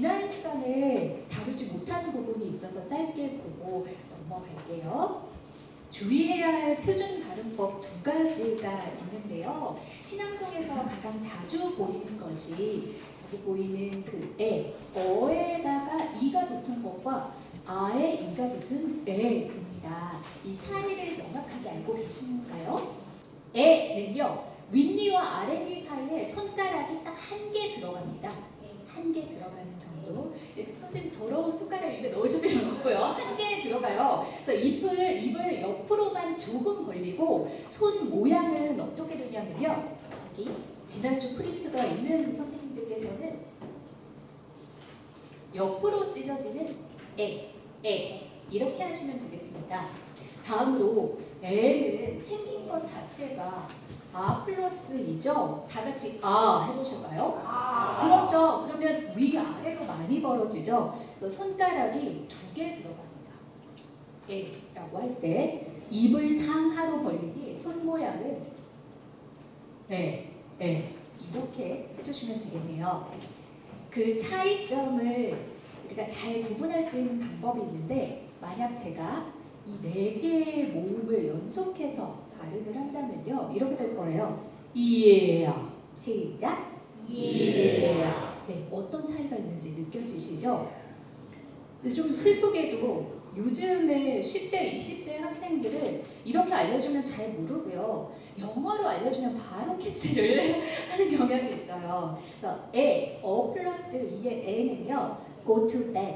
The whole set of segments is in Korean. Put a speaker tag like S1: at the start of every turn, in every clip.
S1: 지난 시간에 다루지 못한 부분이 있어서 짧게 보고 넘어갈게요. 주의해야 할 표준 발음법 두 가지가 있는데요. 신앙송에서 가장 자주 보이는 것이 저기 보이는 그 에, 어에다가 이가 붙은 것과 아에 이가 붙은 에입니다. 이 차이를 명확하게 알고 계신가요? 에는요, 윗니와 아랫니 사이에 손가락이 딱 한 개 들어갑니다. 한 개 들어가는 정도. 선생님 더러운 손가락 입에 넣으실 필요는 없고요. 한 개 들어가요. 그래서 입을 옆으로만 조금 벌리고 손 모양은 어떻게 되냐면요. 여기 지난주 프린트가 있는 선생님들께서는 옆으로 찢어지는 에 이렇게 하시면 되겠습니다. 다음으로 에는 생긴 것 자체가 아 플러스 이죠? 다 같이 아 해보실까요? 그렇죠. 그러면 위아래로 많이 벌어지죠. 그래서 손가락이 두 개 들어갑니다. 에라고 할 때 입을 상하로 벌리니 손 모양은 이렇게 해주시면 되겠네요. 그 차이점을 우리가 잘 구분할 수 있는 방법이 있는데, 만약 제가 이 네 개의 모음을 연속해서 발음을 한다면요, 이렇게 될 거예요. 이에야. 시작. 이에야. 네, 어떤 차이가 있는지 느껴지시죠? 좀 슬프게도 요즘에 10대, 20대 학생들은 이렇게 알려주면 잘 모르고요. 영어로 알려주면 바로 캐치를 하는 경향이 있어요. 그래서 어 플러스 이의 에는요, go to bed.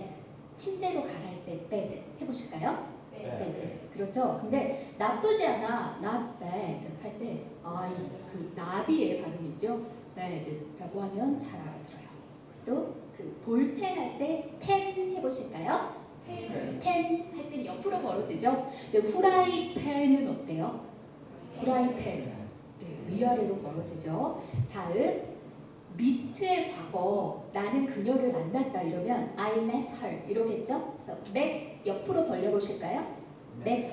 S1: 침대로 가라 할 때 bed 해보실까요? bed. 그렇죠. 근데 나쁘지 않아, not bad 할 때 그 나비의 발음이죠. bad라고 하면 잘 알아들어요. 또 그 볼펜 할 때 펜 해보실까요? 펜 할 땐 옆으로 벌어지죠. 근데 후라이팬은 어때요? 후라이팬. 네, 위아래로 벌어지죠. 다음 meet의 과거, 나는 그녀를 만났다 이러면 I met her 이러겠죠? 그래서 met 옆으로 벌려보실까요? met.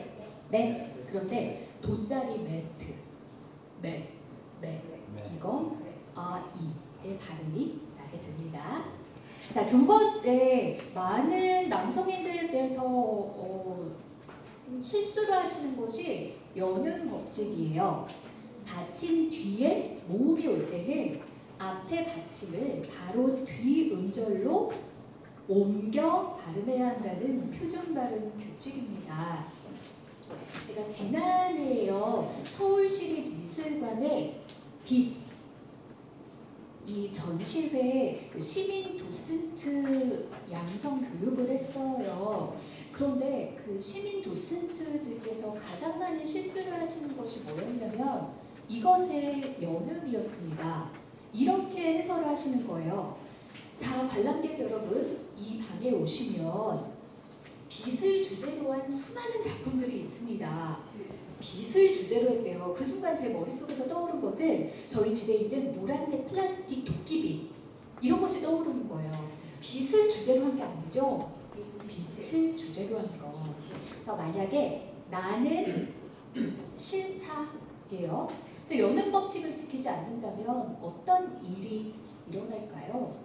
S1: 그런데 돗자리 met. 이건 아이의 발음이 나게 됩니다. 자, 두 번째, 많은 남성인들께서 좀 실수를 하시는 것이 여는 법칙이에요. 받침 뒤에 모음이 올 때는 앞에 받침을 바로 뒤 음절로 옮겨 발음해야 한다는 표준 발음 규칙입니다. 제가 지난해에요, 서울시립미술관에 이 전시회에 시민 도슨트 양성 교육을 했어요. 그런데 그 시민 도슨트들께서 가장 많이 실수를 하시는 것이 뭐였냐면 이것의 연음이었습니다. 이렇게 해설을 하시는 거예요. 자, 관람객 여러분, 이 방에 오시면 빛을 주제로 한 수많은 작품들이 있습니다. 빛을 주제로 했대요. 그 순간 제 머릿속에서 떠오른 것은 저희 집에 있는 노란색 플라스틱 도끼빗, 이런 것이 떠오르는 거예요. 빛을 주제로 한 게 아니죠. 빛을 주제로 한 거. 그래서 만약에 나는 싫다예요. 근데 여는 법칙을 지키지 않는다면 어떤 일이 일어날까요?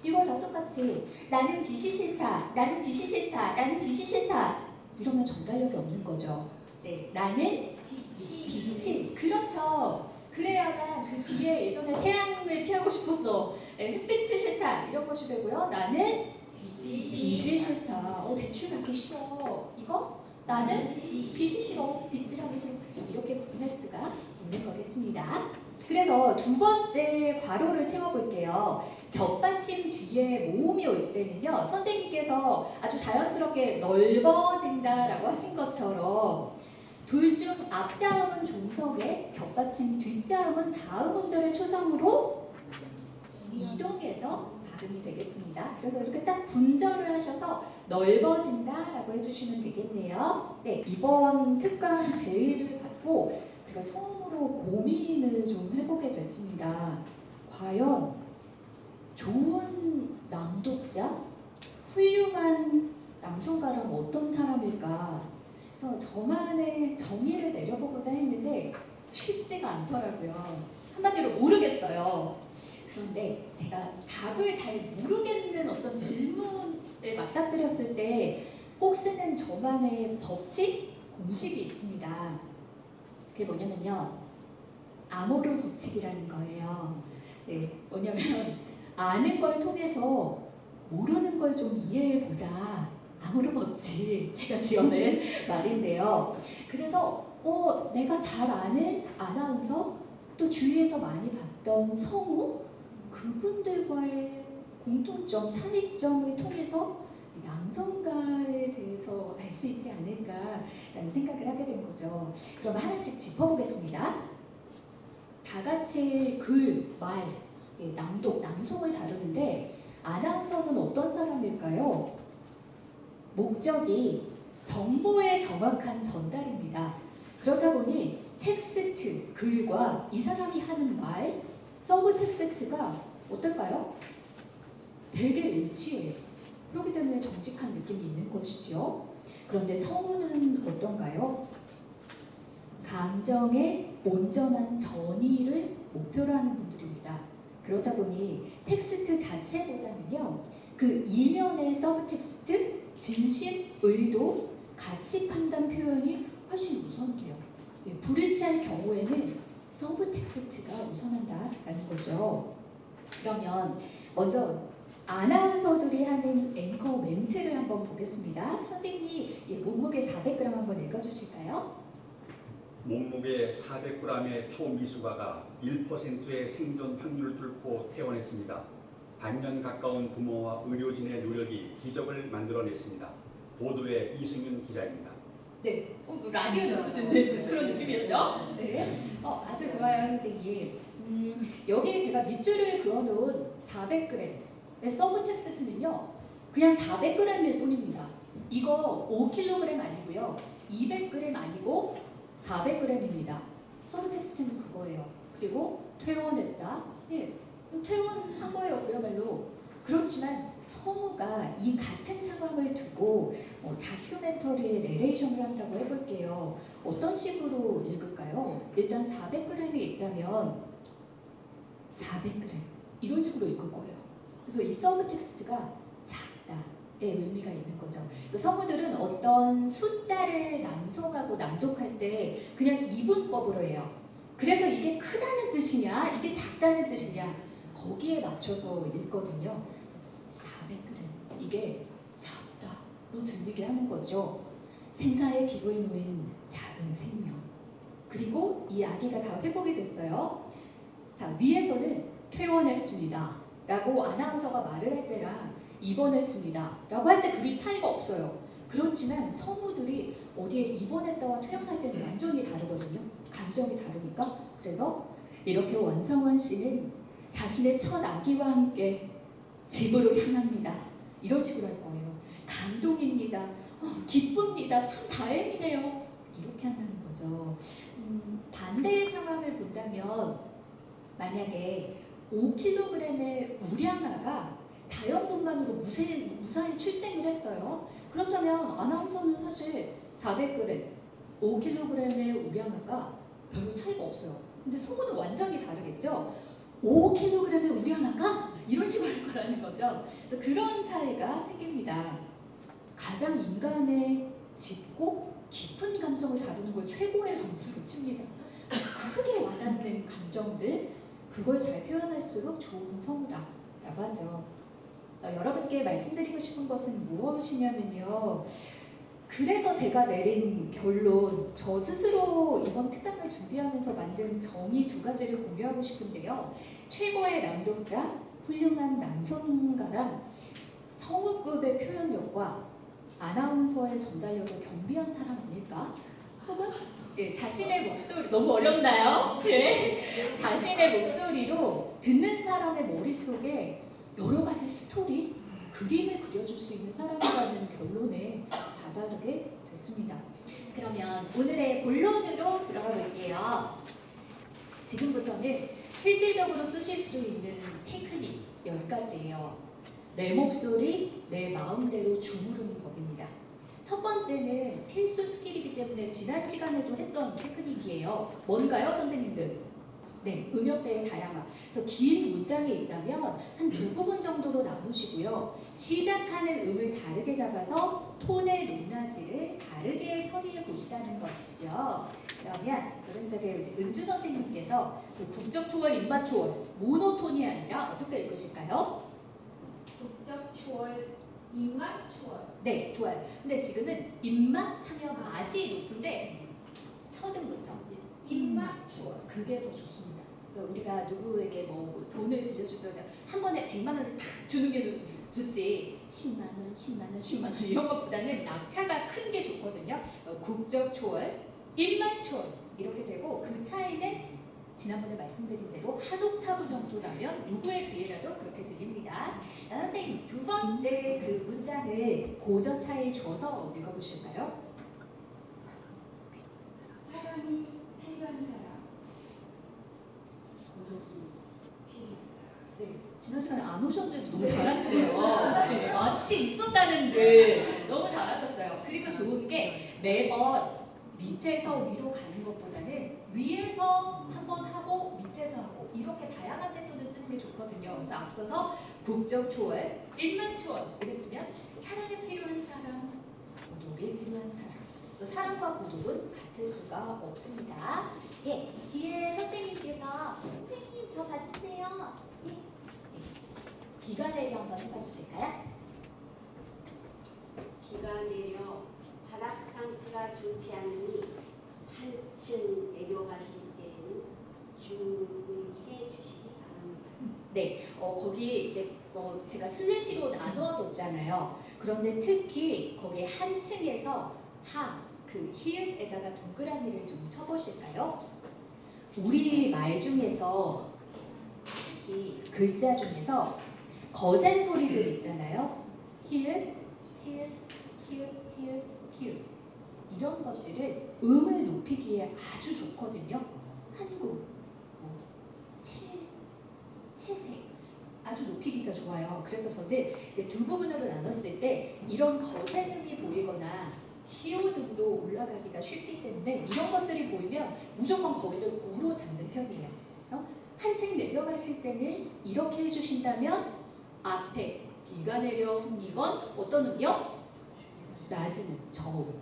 S1: 이거 다 똑같이 나는 빛이 싫다, 나는 빛이 싫다, 나는 빛이 싫다 이러면 전달력이 없는 거죠. 네, 나는 빛이 그렇죠. 그래야만 그 뒤에 예전에 태양을 피하고 싶었어, 햇빛이 싫다 이런 것이 되고요. 나는 빛이 싫다. 대출 받기 싫어. 이거 나는 빛이 싫어. 빛을 하기 싫어. 이렇게 구분할 수가 있는 거겠습니다. 그래서 두 번째 괄호를 채워볼게요. 겹받침 뒤에 모음이 올 때는요, 선생님께서 아주 자연스럽게 넓어진다라고 하신 것처럼 둘 중 앞자음은 종석에 겹받침 뒷자음은 다음 음절의 초성으로 이동해서 발음이 되겠습니다. 그래서 이렇게 딱 분절을 하셔서 넓어진다라고 해주시면 되겠네요. 네, 이번 특강 제의를 받고 제가 처음으로 고민을 좀 해보게 됐습니다. 과연 좋은 낭독자, 훌륭한 낭송가란 어떤 사람일까? 그래서 저만의 정의를 내려보고자 했는데 쉽지가 않더라고요. 한마디로 모르겠어요. 그런데 제가 답을 잘 모르겠는 어떤 질문을 맞닥뜨렸을 때 꼭 쓰는 저만의 법칙, 공식이 있습니다. 그게 뭐냐면요. 아모르 법칙이라는 거예요. 네, 뭐냐면 아는 걸 통해서 모르는 걸 좀 이해해보자. 아모르 법칙, 제가 지어낸 말인데요. 그래서 내가 잘 아는 아나운서, 또 주위에서 많이 봤던 성우, 그분들과의 공통점, 차이점을 통해서 낭송가에 대해서 알 수 있지 않을까라는 생각을 하게 된 거죠. 그럼 하나씩 짚어보겠습니다. 다 같이 글, 말, 낭독, 낭송을 다루는데 아나운서는 어떤 사람일까요? 목적이 정보의 정확한 전달입니다. 그러다 보니 텍스트, 글과 이 사람이 하는 말, 서브 텍스트가 어떨까요? 되게 일치해요. 그렇기 때문에 정직한 느낌이 있는 것이죠. 그런데 성우는 어떤가요? 감정의 온전한 전이를 목표로 하는 분들입니다. 그러다 보니 텍스트 자체보다는요, 그 이면의 서브 텍스트, 진심, 의도, 가치 판단 표현이 훨씬 우선돼요. 불일치할 경우에는 서브 텍스트가 우선한다라는 거죠. 그러면 먼저 아나운서들이 하는 앵커 멘트를 한번 보겠습니다. 선생님이 몸무게 400g 한번 읽어주실까요?
S2: 몸무게 400g의 초미수가가 1%의 생존 확률을 뚫고 퇴원했습니다. 반년 가까운 부모와 의료진의 노력이 기적을 만들어냈습니다. 보도의 이승윤 기자입니다.
S1: 네, 라디오 뉴스 듣는 그런 느낌이었죠? 네, 아주 좋아요, 선생님. 여기에 제가 밑줄을 그어놓은 400g의 서브 텍스트는요, 그냥 400g일 뿐입니다. 이거 5kg 아니고요, 200g 아니고 400g입니다. 서브 텍스트는 그거예요. 그리고 퇴원했다. 예, 퇴원한 거예요, 그야말로. 그렇지만 성우가 이 같은 상황을 두고 다큐멘터리의 내레이션을 한다고 해볼게요. 어떤 식으로 읽을까요? 일단 400g이 있다면 400g 이런 식으로 읽을 거예요. 그래서 이 서브 텍스트가 작다의 의미가 있는 거죠. 그래서 성우들은 어떤 숫자를 낭송하고 낭독할 때 그냥 이분법으로 해요. 그래서 이게 크다는 뜻이냐, 이게 작다는 뜻이냐, 거기에 맞춰서 읽거든요. 그래서 400g 이게 작다로 들리게 하는 거죠. 생사의 기로에 놓인 작은 생명. 그리고 이 아기가 다 회복이 됐어요. 자, 위에서는 퇴원했습니다 라고 아나운서가 말을 할 때랑 입원했습니다 라고 할 때 그리 차이가 없어요. 그렇지만 성우들이 어디에 입원했다와 퇴원할 때는 완전히 다르거든요. 감정이 다르니까. 그래서 이렇게 원성원 씨는 자신의 첫 아기와 함께 집으로 향합니다. 이런 식으로 할 거예요. 감동입니다. 기쁩니다. 참 다행이네요. 이렇게 한다는 거죠. 반대의 상황을 본다면 만약에 5kg의 우량아가 자연분만으로 무사히 출생을 했어요. 그렇다면 아나운서는 사실 400g, 5kg의 우량아가 별로 차이가 없어요. 근데 성우는 완전히 다르겠죠? 5kg의 우량아가 이런 식으로 할 거라는 거죠. 그래서 그런 차이가 생깁니다. 가장 인간의 짙고 깊은 감정을 다루는 걸 최고의 점수로 칩니다. 크게 와닿는 감정들, 그걸 잘 표현할수록 좋은 성우다라고 하죠. 여러분께 말씀드리고 싶은 것은 무엇이냐면요. 그래서 제가 내린 결론, 저 스스로 이번 특강을 준비하면서 만든 정의 2가지를 공유하고 싶은데요. 최고의 낭독자, 훌륭한 낭송가랑 성우급의 표현력과 아나운서의 전달력에 겸비한 사람 아닐까? 혹은 자신의 목소리, 너무 어렵나요? 네. 자신의 목소리로 듣는 사람의 머릿속에 여러 가지 스토리, 그림을 그려줄 수 있는 사람이라는 결론에 다다르게 됐습니다. 그러면 오늘의 본론으로 들어가 볼게요. 지금부터는 실질적으로 쓰실 수 있는 테크닉 10가지예요. 내 목소리, 내 마음대로 주무르는 법입니다. 첫 번째는 필수 스킬이기 때문에 지난 시간에도 했던 테크닉이에요. 뭔가요, 선생님들? 네, 음역대의 다양화. 그래서 긴 문장이 있다면 한 두 부분 정도로 나누시고요. 시작하는 음을 다르게 잡아서 톤의 높낮이를 다르게 처리해 보시라는 것이죠. 그러면 저기 은주 선생님께서 그 국적 초월, 입맛 초월, 모노톤이 아니라 어떻게 읽으실까요?
S3: 국적 초월, 입맛 초월.
S1: 네, 좋아요. 근데 지금은 입맛 하면 맛이 높은데 첫음부터
S3: 입맛 초월.
S1: 그게 더 좋습니다. 그래서 우리가 누구에게 뭐 돈을 빌려주면 한 번에 100만 원을 탁 주는 게 좋지 10만 원, 10만 원, 10만 원 이런 것보다는 낙차가 큰 게 좋거든요. 국적 초월, 입맛 초월 이렇게 되고 그 차이는 지난번에 말씀드린 대로 한 옥타브 정도 나면 누구의 귀에라도 그렇게 들립니다. 선생님 두 번째 그 문장을 고저 차이 줘서 읽어보실까요?
S3: 사랑이 필요한 사람. 고독이 필요한 사람.
S1: 네, 지난 시간에 안 오셨는데 너무 잘하시네요. 네, 마치 있었다는 듯 너무 잘하셨어요. 그리고 좋은 게 매번 밑에서 위로 가는 것보다는 위에서 한번 하고 밑에서 하고 이렇게 다양한 패턴을 쓰는 게 좋거든요. 그래서 앞서서 국적 초월, 일만 초월 이랬으면 사랑에 필요한 사람, 고독에 필요한 사람. 그래서 사랑과 고독은 같을 수가 없습니다. 예, 뒤에 선생님께서 선생님 저 봐주세요. 예. 비가 내려 한번 해봐 주실까요?
S4: 비가 내려 바닥 상태가 좋지 않으니 한층 내려가실 때에는 주의해 주시기 바랍니다.
S1: 네, 거기 이제 제가 슬래시로 나누어뒀잖아요. 그런데 특히 거기 한 층에서 그 히읗에다가 동그라미를 좀 쳐보실까요? 우리 말 중에서 이 글자 중에서 거센 소리들 있잖아요. 히읗, 치읓, 히읗, 히읗, 히읗 이런 것들은 음을 높이기에 아주 좋거든요. 한국, 채색 아주 높이기가 좋아요. 그래서 저는 두 부분으로 나눴을 때 이런 거센 음이 보이거나 시온 음도 올라가기가 쉽기 때문에 이런 것들이 보이면 무조건 거기를 고로 잡는 편이에요. 한층 내려가실 때는 이렇게 해주신다면 앞에 비가 내려 이건 어떤 음이요? 낮은 음, 저음.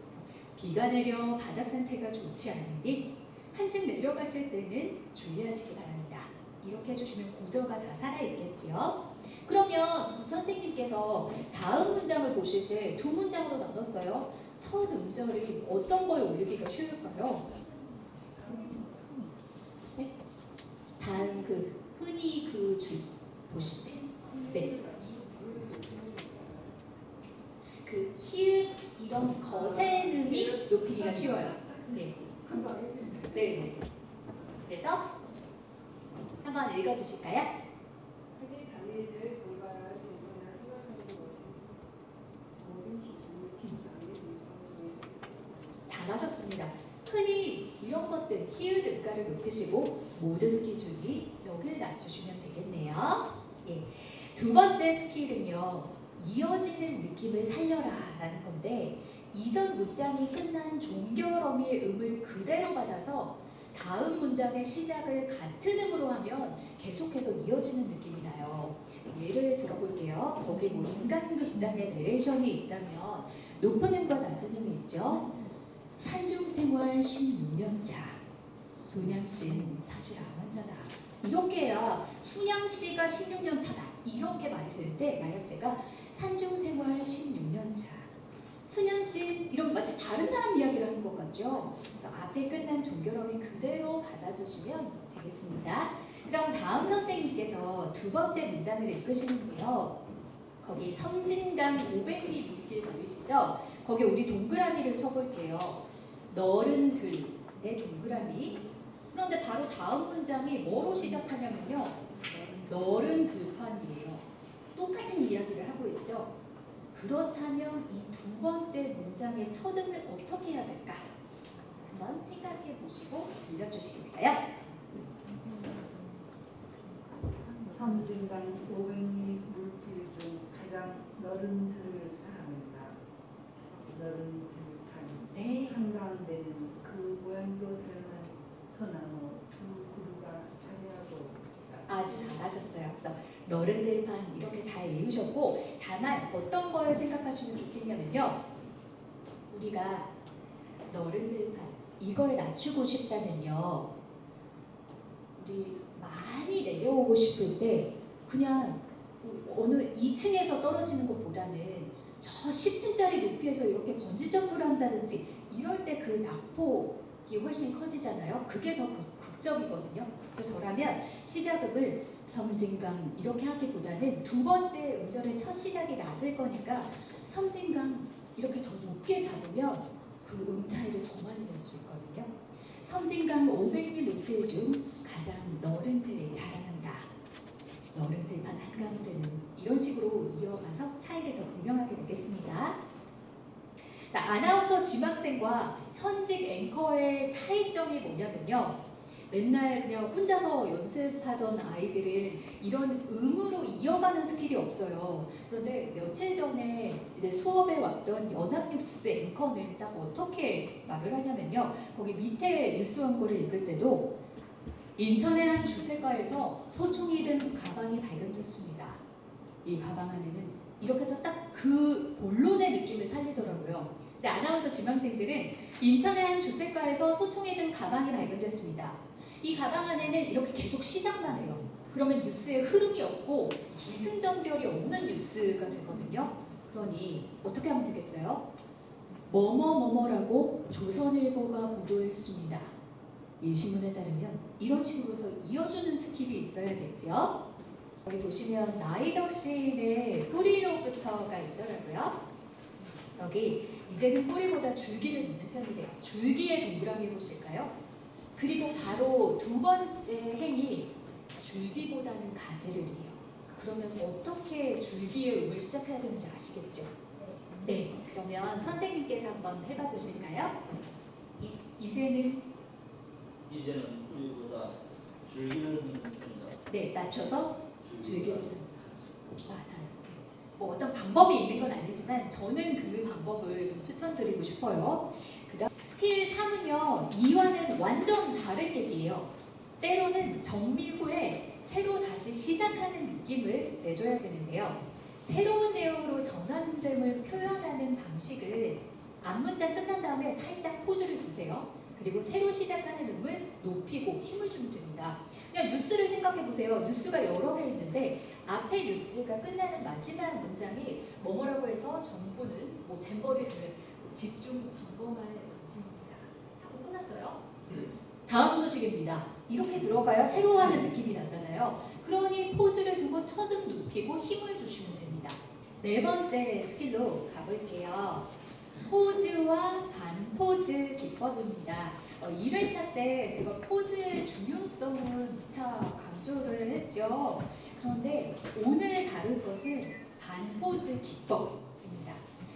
S1: 비가 내려 바닥 상태가 좋지 않으니 한층 내려가실 때는 주의하시기 바랍니다. 이렇게 해주시면 고저가 다 살아있겠지요. 그러면 선생님께서 다음 문장을 보실 때 두 문장으로 나눴어요. 첫 음절이 어떤 걸 올리기가 쉬울까요? 네? 다음 흔히 줄 보실 때. 네. 그 히읗 이런 거센 음이 높이기가 쉬워요. 네. 네. 그래서 한번 읽어주실까요?
S5: 흔히 자기를 돌봐야 대상이라 생각하는 것은 모든 기준이 비상의 대상
S1: 잘하셨습니다. 흔히 이런 것들 히읗 음가를 높이시고 모든 기준이 여기를 낮추시면 되겠네요. 예. 두 번째 스킬은요. 이어지는 느낌을 살려라 라는 건데 이전 문장이 끝난 종결어미의 음을 그대로 받아서 다음 문장의 시작을 같은 음으로 하면 계속해서 이어지는 느낌이 나요. 예를 들어볼게요. 거기 뭐 인간극장의 내레이션이 있다면 높은 음과 낮은 음이 있죠. 산중생활 16년차 손양씨는 사실 암환자다. 이렇게 해야 순양씨가 16년 차다. 이렇게 말이 되는데 만약 제가 산중생활 16년차 순양씨 이런 마치 다른 사람 이야기를 하는 것 같죠? 그래서 앞에 끝난 종결어미 그대로 받아주시면 되겠습니다. 그럼 다음 선생님께서 두 번째 문장을 읽으시는데요. 거기 섬진강 500리 물길 보이시죠? 거기 우리 동그라미를 쳐볼게요. 너른 들의 동그라미. 그런데 바로 다음 문장이 뭐로 시작하냐면요. 너른 들판이에요. 똑같은 이야기를 하고 있죠. 그렇다면 이 두 번째 문장의 첫 음을 어떻게 해야 될까? 한번 생각해 보시고 들려주시겠어요?
S6: 섬진강 500리 물길 중 가장 너른 들을 사람이다. 너른 들판
S1: 네.
S6: 한가운데는 그 모양도 드러난 소나무 두 그루가 자기
S1: 아주 잘하셨어요. 그래서 너른들판 이렇게 잘 외우셨고, 다만 어떤 걸 생각하시면 좋겠냐면요. 우리가 너른들판 이거에 낮추고 싶다면요. 우리 많이 내려오고 싶을 때 그냥 어느 2층에서 떨어지는 것보다는 저 10층짜리 높이에서 이렇게 번지점프를 한다든지 이럴 때 그 낙폭이 훨씬 커지잖아요. 그게 더 극적이거든요. 그래서 저라면 시작음을 섬진강 이렇게 하기보다는 두 번째 음절의 첫 시작이 낮을 거니까 섬진강 이렇게 더 높게 잡으면 그 차이를 더 많이 낼 수 있거든요. 섬진강 500리 높이 중 가장 너른들 자랑한다. 너른들판 한가운데는 이런 식으로 이어가서 차이를 더 분명하게 내겠습니다. 자, 아나운서 지망생과 현직 앵커의 차이점이 뭐냐면요. 맨날 그냥 혼자서 연습하던 아이들은 이런 음으로 이어가는 스킬이 없어요. 그런데 며칠 전에 이제 수업에 왔던 연합뉴스 앵커는 딱 어떻게 말을 하냐면요. 거기 밑에 뉴스 원고를 읽을 때도 인천의 한 주택가에서 소총이 든 가방이 발견됐습니다. 이 가방 안에는 이렇게 해서 딱 그 본론의 느낌을 살리더라고요. 근데 아나운서 지망생들은 인천의 한 주택가에서 소총이 든 가방이 발견됐습니다. 이 가방 안에는 이렇게 계속 시작만 해요. 그러면 뉴스에 흐름이 없고 기승전결이 없는 뉴스가 되거든요. 그러니 어떻게 하면 되겠어요? 뭐뭐뭐뭐라고 조선일보가 보도했습니다. 일신문에 따르면 이런 식으로서 이어주는 스킬이 있어야겠죠. 여기 보시면 나이덕 시인의 뿌리로부터가 있더라고요. 여기 이제는 뿌리보다 줄기를 묻는 편이래요. 줄기의 동그라미 보실까요? 그리고 바로 두 번째 행이 줄기보다는 가지를 해요. 그러면 어떻게 줄기의 음을 시작해야 되는지 아시겠죠? 네, 그러면 선생님께서 한번 해봐 주실까요? 이제는
S7: 우리보다 줄기를 묻는 편이다.
S1: 네, 낮춰서 줄기를 맞아요. 뭐 어떤 방법이 있는 건 아니지만 저는 그 방법을 좀 추천드리고 싶어요. 그다음 스킬 3은요. 2와는 완전 다른 얘기예요. 때로는 정리 후에 새로 다시 시작하는 느낌을 내줘야 되는데요. 새로운 내용으로 전환됨을 표현하는 방식을 앞문장 끝난 다음에 살짝 포즈를 두세요. 그리고 새로 시작하는 음을 높이고 힘을 주면 됩니다. 그냥 뉴스를 생각해 보세요. 뉴스가 여러 개 있는데 앞에 뉴스가 끝나는 마지막 문장이 뭐뭐라고 해서 정부는 뭐 잼버리를 집중 점검할 방침입니다. 하고 끝났어요. 다음 소식입니다. 이렇게 들어가야 새로 하는 느낌이 나잖아요. 그러니 포즈를 두고 첫음 높이고 힘을 주시면 됩니다. 네 번째 스킬로 가볼게요. 포즈와 반포즈 기법입니다. 1회차 때 제가 포즈의 중요성을 무척 강조를 했죠. 그런데 오늘 다룰 것은 반포즈 기법입니다.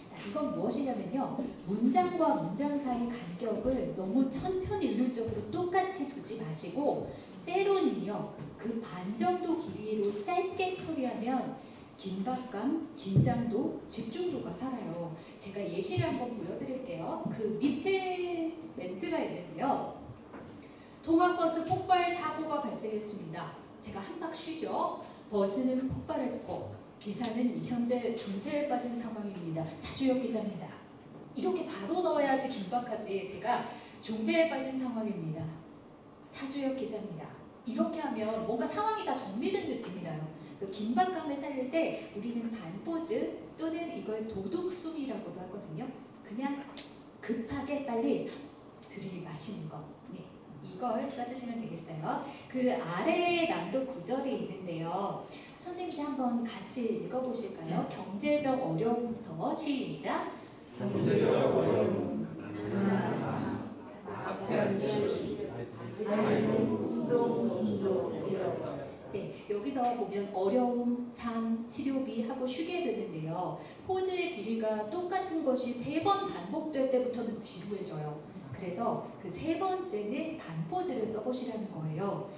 S1: 자, 이건 무엇이냐면요. 문장과 문장 사이 간격을 너무 천편일률적으로 똑같이 두지 마시고 때로는요. 그 반 정도 길이로 짧게 처리하면 긴박감, 긴장도, 집중도가 살아요. 제가 예시를 한번 보여드릴게요. 그 밑에 멘트가 있는데요. 통학버스 폭발 사고가 발생했습니다. 제가 한박 쉬죠. 버스는 폭발했고 기사는 현재 중태에 빠진 상황입니다. 차주혁 기자입니다. 이렇게 바로 넣어야지 긴박하지. 제가 중태에 빠진 상황입니다. 차주혁 기자입니다. 이렇게 하면 뭔가 상황이 다 정리된 느낌이 나요. 그래서 긴박감을 살릴 때 우리는 반포즈 또는 이걸 도둑숨이라고도 하거든요. 그냥 급하게 빨리 들이마시는 거. 네, 이걸 써주시면 되겠어요. 그 아래에 낭독 구절이 있는데요. 선생님께 한번 같이 읽어보실까요? 경제적 어려움부터 시작.
S2: 경제적 어려움.
S1: 네, 여기서 보면 어려움, 삶, 치료비 하고 쉬게 되는데요. 포즈의 길이가 똑같은 것이 3번 반복될 때부터는 지루해져요. 그래서 그 3번째는 반포즈를 써보시라는 거예요.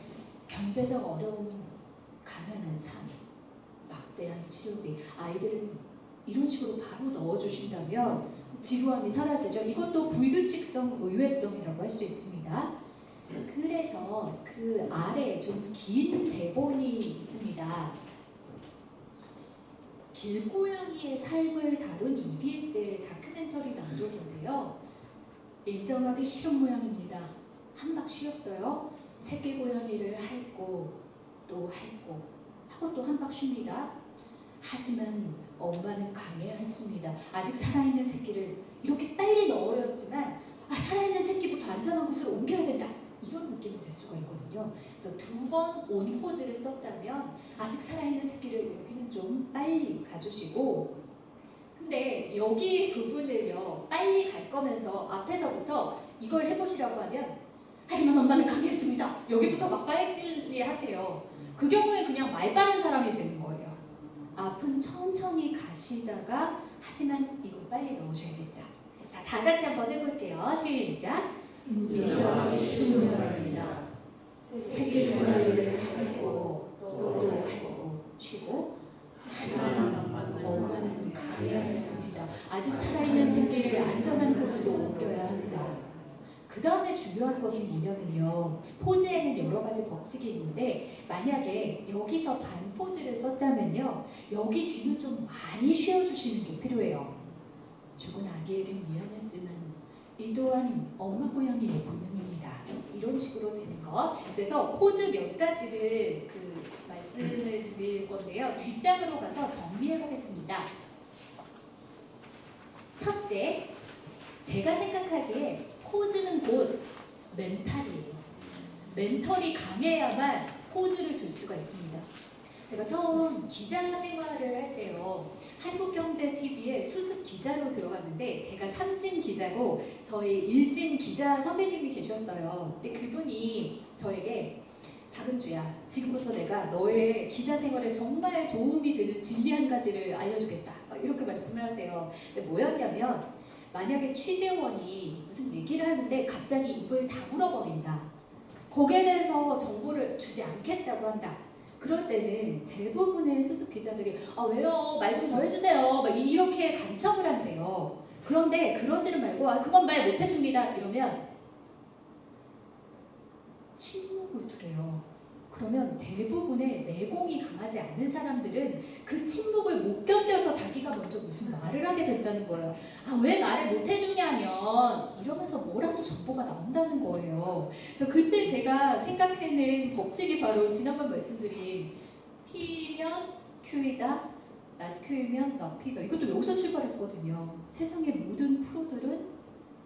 S1: 경제적 어려움, 가난한 삶, 막대한 치료비. 아이들은 이런 식으로 바로 넣어주신다면 지루함이 사라지죠. 이것도 불규칙성 의외성이라고 할 수 있습니다. 그래서 그 아래 좀 긴 대본이 있습니다. 길고양이의 삶을 다룬 EBS의 다큐멘터리 낭독인데요. 인정하기 싫은 모양입니다. 한박 쉬었어요. 새끼 고양이를 핥고 또 핥고 하고 또 한박 쉽니다. 하지만 엄마는 강해했습니다. 아직 살아있는 새끼를 이렇게 빨리 넣어였지만 살아있는 새끼부터 안전한 곳으로 옮겨야 된다. 이런 느낌이 될 수가 있거든요. 그래서 2번 온 포즈를 썼다면 아직 살아있는 새끼를 여기는 좀 빨리 가주시고, 근데 여기 부분을요 빨리 갈 거면서 앞에서부터 이걸 해보시라고 하면 하지만 엄마는 강해했습니다. 여기부터 막 빨리 하세요. 그 경우에 그냥 말 빠른 사람이 되는 거예요. 앞은 천천히 가시다가 하지만 이거 빨리 넣으셔야겠죠. 자, 다 같이 한번 해볼게요. 시작. 인정하기 싫은 모양입니다. 새끼 고양이를 핥고 또 핥고 쉬고 하지만 엄마는 강해했습니다. 아직 살아있는 새끼를 안전한 곳으로 옮겨야 한다. 그 다음에 중요한 것은 뭐냐면요. 포즈에는 여러 가지 법칙이 있는데 만약에 여기서 반 포즈를 썼다면요. 여기 뒤는 좀 많이 쉬어주시는 게 필요해요. 죽은 아기에겐 미안하지만 이 또한 엄마 고양이의 본능입니다. 이런 식으로 되는 것. 그래서 포즈 몇 가지를 말씀을 드릴 건데요. 뒷장으로 가서 정리해 보겠습니다. 첫째, 제가 생각하기에 포즈는 곧 멘탈이에요. 멘털이 강해야만 포즈를 둘 수가 있습니다. 제가 처음 기자 생활을 할 때요. 한국경제TV에 수습 기자로 들어갔는데 제가 삼진 기자고 저희 일진 기자 선배님이 계셨어요. 근데 그분이 저에게 박은주야, 지금부터 내가 너의 기자 생활에 정말 도움이 되는 진리 한 가지를 알려주겠다. 이렇게 말씀을 하세요. 근데 뭐였냐면 만약에 취재원이 무슨 얘기를 하는데 갑자기 입을 다물어버린다. 거기에 대해서 정보를 주지 않겠다고 한다. 그럴 때는 대부분의 수습 기자들이 왜요? 말 좀 더 해주세요. 막 이렇게 간청을 한대요. 그런데 그러지를 말고 그건 말 못 해줍니다. 이러면 침묵을 두래요. 그러면 대부분의 내공이 강하지 않은 사람들은 그 침묵을 못 견뎌서 자기가 먼저 무슨 말을 하게 된다는 거예요. 왜 말을 못 해주냐면 이러면서 뭐라도 정보가 나온다는 거예요. 그래서 그때 제가 생각해낸 법칙이 바로 지난번 말씀드린 P면 Q이다, not Q이면 not P다. 이것도 여기서 출발했거든요. 세상의 모든 프로들은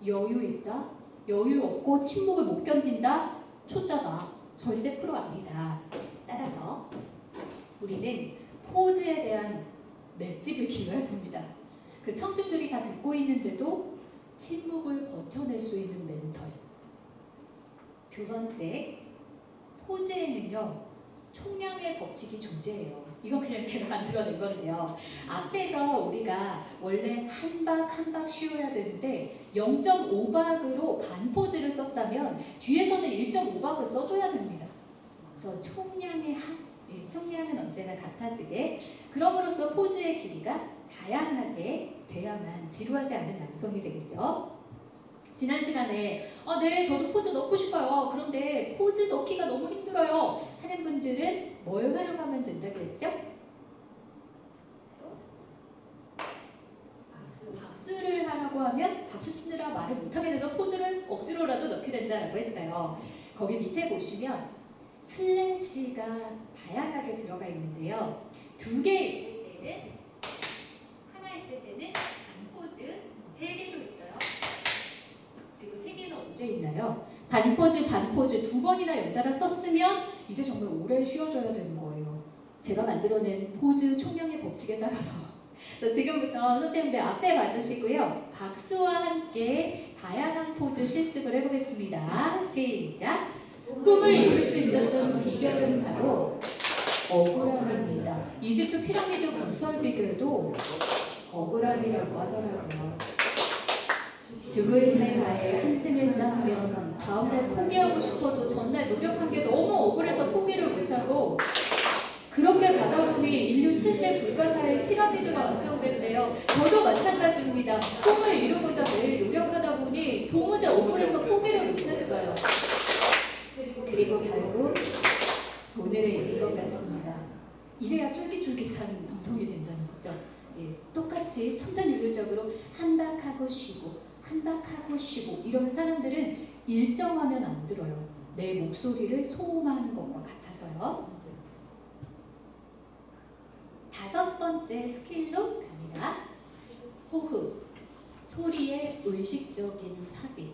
S1: 여유 있다, 여유 없고 침묵을 못 견딘다, 초짜다. 절대 프로 아니다. 따라서 우리는 포즈에 대한 맷집을 기워야 됩니다. 그 청중들이 다 듣고 있는데도 침묵을 버텨낼 수 있는 멘털. 두 번째, 포즈에는요 총량의 법칙이 존재해요. 이건 그냥 제가 만들어낸 건데요. 앞에서 우리가 원래 한 박 쉬어야 되는데 0.5박으로 반 포즈를 썼다면 뒤에서는 1.5박을 써줘야 됩니다. 그래서 총량의 총량은 언제나 같아지게, 그럼으로써 포즈의 길이가 다양하게 돼야만 지루하지 않은 남성이 되겠죠. 지난 시간에 네, 저도 포즈 넣고 싶어요. 그런데 포즈 넣기가 너무 힘들어요 하는 분들은 뭘 활용하면 된다고 했죠? 박수를 하라고 하면 박수 치느라 말을 못하게 돼서 포즈를 억지로라도 넣게 된다고 했어요. 거기 밑에 보시면 슬래시가 다양하게 들어가 있는데요. 2개 있을 때는, 하나 있을 때는 반포즈, 3개도 있어요. 그리고 3개는 언제 있나요? 반포즈 2번이나 연달아 썼으면 이제 정말 오래 쉬어줘야 되는 거예요. 제가 만들어낸 포즈 총량의 법칙에 따라서. 그래서 지금부터 선생님들 앞에 봐주시고요. 박수와 함께 다양한 포즈 실습을 해보겠습니다. 시작! 꿈을 이룰 수 있었던 비결은 바로 억울함입니다. 이집트 피라미드 건설 비결도 억울함이라고 하더라고요. 죽을 힘을 다해 한 층을 쌓으면 다음날 포기하고 싶어도 전날 노력한 게 너무 억울해서 포기를 못하고, 그렇게 가다 보니 인류 7대 불가사의 피라미드가 완성됐대요. 저도 마찬가지입니다. 꿈을 이루고자 매일 노력하다 보니 도무지 억울해서 포기를 못했어요. 그리고 결국 오늘을 이룬 것 같습니다. 이래야 쫄깃쫄깃한 방송이 된다는 거죠. 예, 똑같이 첨단일률적으로 한박하고 쉬고 한박하고 쉬고 이러면 사람들은 일정하면 안 들어요. 내 목소리를 소음하는 것과 같아서요. 5번째 스킬로 갑니다. 호흡, 소리의 의식적인 삽입,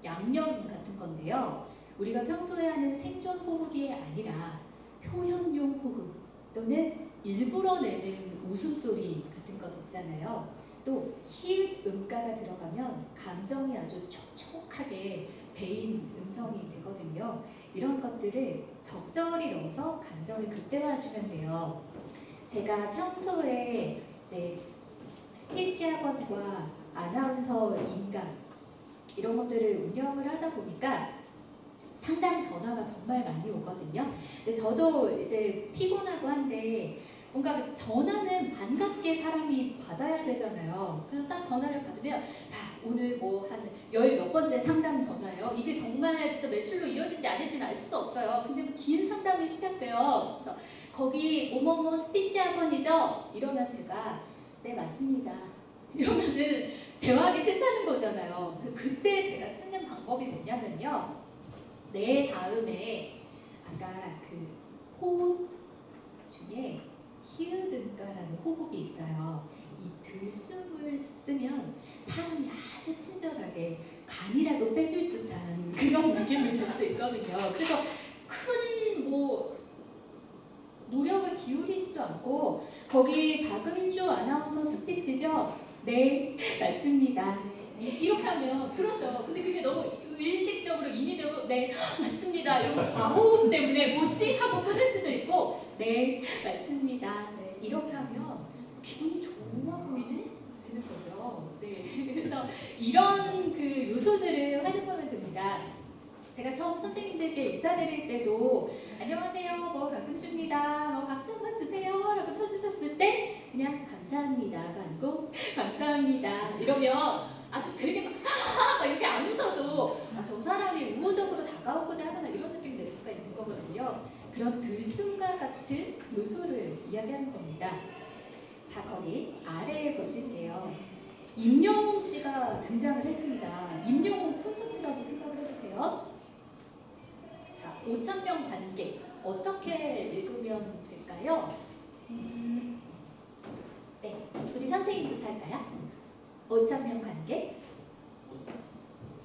S1: 양념 같은 건데요. 우리가 평소에 하는 생존 호흡이 아니라 표현용 호흡 또는 일부러 내는 웃음소리 같은 것 있잖아요. 또 히읗 음가가 들어가면 감정이 아주 촉촉하게 배인 음성이 되거든요. 이런 것들을 적절히 넣어서 감정을 극대화하시면 돼요. 제가 평소에 이제 스피치 학원과 아나운서 인강 이런 것들을 운영을 하다 보니까 상당 전화가 정말 많이 오거든요. 근데 저도 이제 피곤하고 한데 뭔가 전화는 반갑게 사람이 받아야 되잖아요. 그래서 딱 전화를 받으면 자 오늘 뭐 한 10몇 번째 상담 전화예요. 이게 정말 진짜 매출로 이어질지 아닐지는 알 수도 없어요. 근데 뭐 긴 상담이 시작돼요. 그래서 거기 뭐뭐뭐 스피치 학원이죠? 이러면 제가 네 맞습니다. 이러면은 대화하기 싫다는 거잖아요. 그래서 그때 제가 쓰는 방법이 뭐냐면요. 네 다음에 아까 그 호흡 중에 히읗음가라는 호흡이 있어요. 이 들숨을 쓰면 사람이 아주 친절하게 간이라도 빼줄 듯한 그런 느낌을 줄 수 있거든요. 그래서 큰 뭐 노력을 기울이지도 않고 거기 박은주 아나운서 스피치죠? 네 맞습니다. 이렇게 하면 그렇죠. 근데 그게 너무 의식적으로 인위적으로 네 맞습니다. 이런 과호흡 때문에 뭐지 하고 끊을 수도 있고 네 맞습니다. 네, 이렇게 하면 기분이 좋아 보이네 되는 거죠. 네 그래서 이런 그 요소들을 활용하면 됩니다. 제가 처음 선생님들께 인사드릴 때도 안녕하세요 뭐 박은주입니다 뭐 박수 한번 주세요 라고 쳐주셨을 때 그냥 감사합니다가 아니고 감사합니다 이러면 아주 되게 막 이렇게 안 웃어도 저 사람이 우호적으로 다가오고자 하거나 이런 느낌이 낼 수가 있는 거거든요. 그런 들숨과 같은 요소를 이야기하는 겁니다. 자 거기 아래에 보실게요. 임영웅 씨가 등장을 했습니다. 임영웅 콘서트라고 생각을 해보세요. 자 5,000명 관객 어떻게 읽으면 될까요? 네 우리 선생님부터 할까요? 5,000명 관객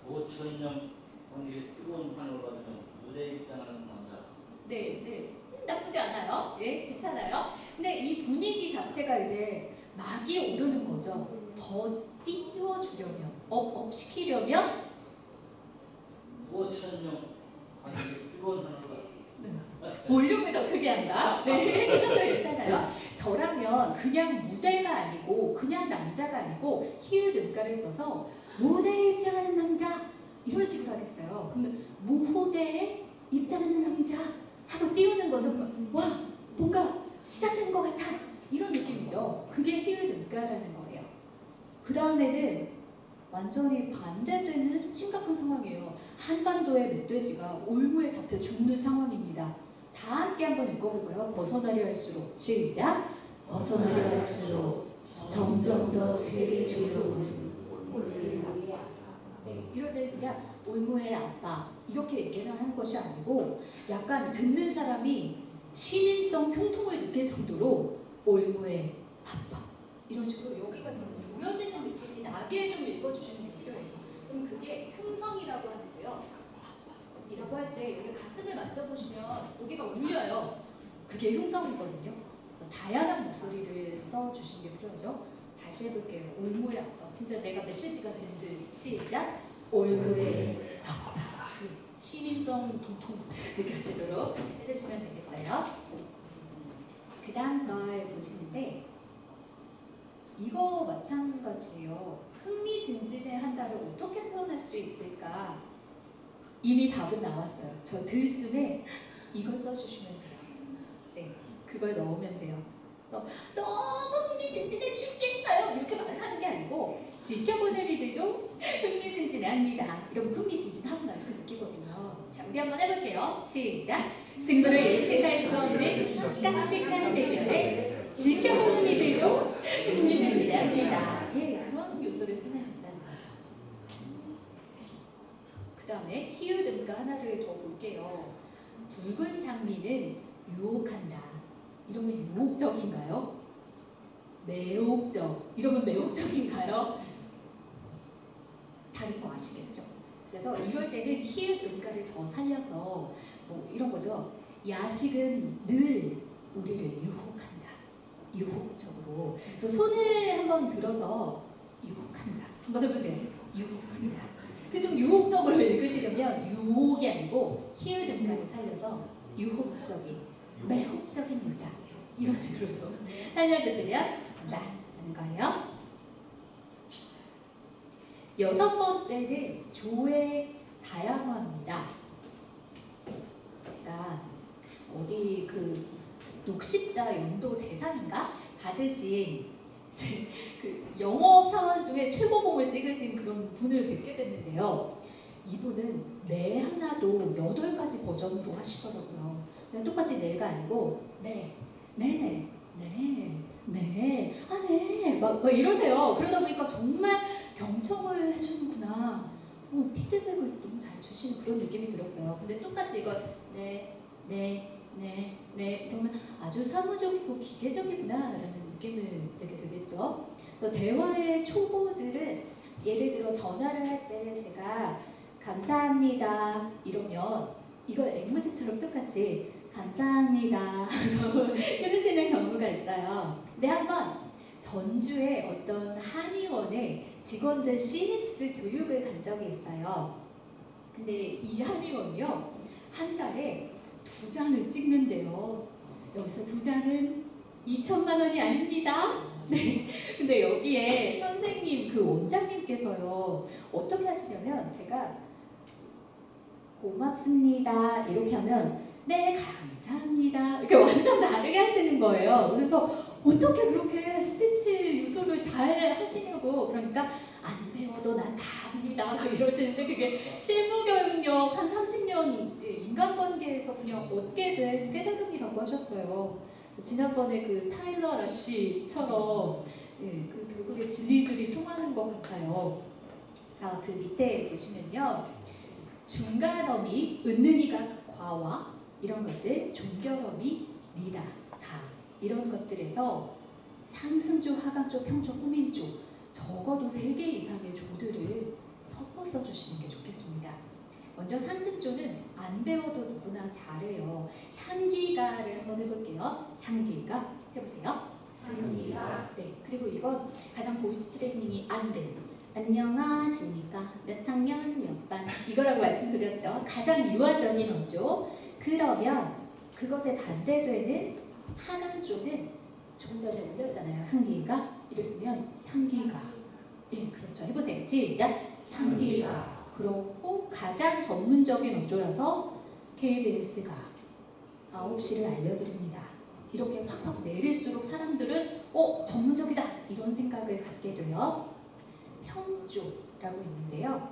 S7: 5,000명 관객의 뜨거운 환호를 받으며 무대에 입장하는 남자.
S1: 네 나쁘지 않아요. 네 괜찮아요. 근데 이 분위기 자체가 이제 막이 오르는 거죠. 더 띄워주려면 업 시키려면
S7: 5,000명 관객의 뜨거운 환호를 받으며
S1: 볼륨을 더 크게 한다. 네, 그것도 괜찮아요. 저라면 그냥 무대가 아니고 그냥 남자가 아니고 히읗 음가를 써서 무대에 입장하는 남자 이런 식으로 하겠어요. 그러면 무후대에 입장하는 남자 하고 띄우는 거죠. 와 뭔가 시작된 것 같아 이런 느낌이죠. 그게 히읗 음가라는 거예요. 그 다음에는 완전히 반대되는 심각한 상황이에요. 한반도의 멧돼지가 올무에 잡혀 죽는 상황입니다. 다 함께 한번 읽어볼까요? 벗어나려 할수록 시작 벗어나려 할수록 점점 더 세게 조여오는 네, 이럴 때 그냥 올무의 아빠 이렇게 얘기를 하는 것이 아니고 약간 듣는 사람이 시민성 흉통을 느낄 정도로 올무의 아빠 이런 식으로 여기가 진짜 조여지는 느낌이 나게 좀 읽어주시는 게 필요해요. 그럼 그게 흉성이라고 하는데요. 이라고 할 때 여기 가슴을 만져보시면 여기가 울려요. 그게 흉성이거든요. 그래서 다양한 목소리를 써주시는 게 필요하죠. 다시 해볼게요. 올무의 아빠. 진짜 내가 멧돼지가 된 듯. 시작. 올무의 아빠. 시민성 도통 느껴지도록 해주시면 되겠어요. 그 다음 걸 보시는데 이거 마찬가지예요. 흥미진진해 한다를 어떻게 표현할 수 있을까? 이미 답은 나왔어요. 저 들숨에 이걸 써주시면 돼요. 네, 그걸 넣으면 돼요. 그래서 너무 흥미진진해 죽겠어요 이렇게 말을 하는 게 아니고 지켜보는 이들도 흥미진진해합니다. 이러면 흥미진진하구나 이렇게 느끼거든요. 자 우리 한번 해볼게요. 시작. 승부를 예측할 수 없는 깜찍한 대결에 지켜보는 이들도 흥미진진합니다. 예, 그런 요소를 쓰면 된다는 거죠. 그 다음에 히읗음가 하나를 더 볼게요. 붉은 장미는 유혹한다. 이러면 유혹적인가요? 매혹적. 이러면 매혹적인가요? 다른 거 아시겠죠? 그래서 이럴 때는 히읗음가를 더 살려서 뭐 이런 거죠. 야식은 늘 우리를 유혹한다. 유혹적으로. 그래서 손을 한번 들어서 유혹한다. 한번 해보세요. 유혹한다. 그 좀 유혹적으로 읽으시려면 유혹이 아니고 히읗음가를 살려서 유혹적인, 매혹적인 여자 이런 식으로 좀 살려주시면 된다는 거예요. 여섯 번째는 조의 다양화입니다. 제가 어디 그 녹십자 연도 대상인가 받으신 그 영업 사원 중에 최고봉을 찍으신 그런 분을 뵙게 됐는데요. 이분은 네 하나도 8가지 버전으로 하시더라고요. 그냥 똑같이 네가 아니고 네, 네네, 네, 네, 아 네, 막 이러세요. 그러다 보니까 정말 경청을 해주는구나. 피드백을 너무 잘 주시는 그런 느낌이 들었어요. 근데 똑같이 이거 네, 네, 네, 네 이러면 아주 사무적이고 기계적이구나라는 느낌을 내게 되겠죠. 그래서 대화의 초보들은 예를 들어 전화를 할 때 제가 감사합니다 이러면 이걸 앵무새처럼 똑같이 감사합니다 끊으시는 경우가 있어요. 근데 한번 전주에 어떤 한의원에 직원들 CS 교육을 간 적이 있어요. 근데 이 한의원이요 한 달에 2장을 찍는데요. 여기서 2장은 2천만 원이 아닙니다. 네. 근데 여기에 선생님 그 원장님께서요 어떻게 하시냐면 제가 고맙습니다 이렇게 하면 네 감사합니다 이렇게 완전 다르게 하시는 거예요. 그래서 어떻게 그렇게 스피치 요소를 잘 하시냐고. 그러니까 안 배워도 난 다 합니다 이러시는데 그게 실무경력 한 30년 인간관계에서 그냥 얻게 된 깨달음이라고 하셨어요. 지난번에 그 타일러 라쉬처럼 예, 그 결국에 진리들이 통하는 것 같아요. 그래서 그 밑에 보시면요. 중간어미, 은는이가 과와 이런 것들, 종결어미, 니다, 다 이런 것들에서 상승조, 하강조, 평조, 꾸밈조 적어도 3개 이상의 조들을 섞어 써주시는 게 좋겠습니다. 먼저 상승조는 안 배워도 누구나 잘해요. 향기가를 한번 해볼게요. 향기가 해보세요.
S3: 향기가.
S1: 네, 그리고 이건 가장 보이스 트레이닝이 안 돼. 안녕하십니까? 몇 학년 몇 반 이거라고 말씀드렸죠. 가장 유아적인 어조. 그러면 그것에 반대되는 하강조는 조금 전에 올렸잖아요. 향기가 이랬으면 향기가. 예, 그렇죠. 해보세요. 시작. 향기가. 그렇고 가장 전문적인 어조라서 KBS가 9시를 알려드립니다. 이렇게 팍팍 내릴수록 사람들은 전문적이다 이런 생각을 갖게 돼요. 평조라고 있는데요.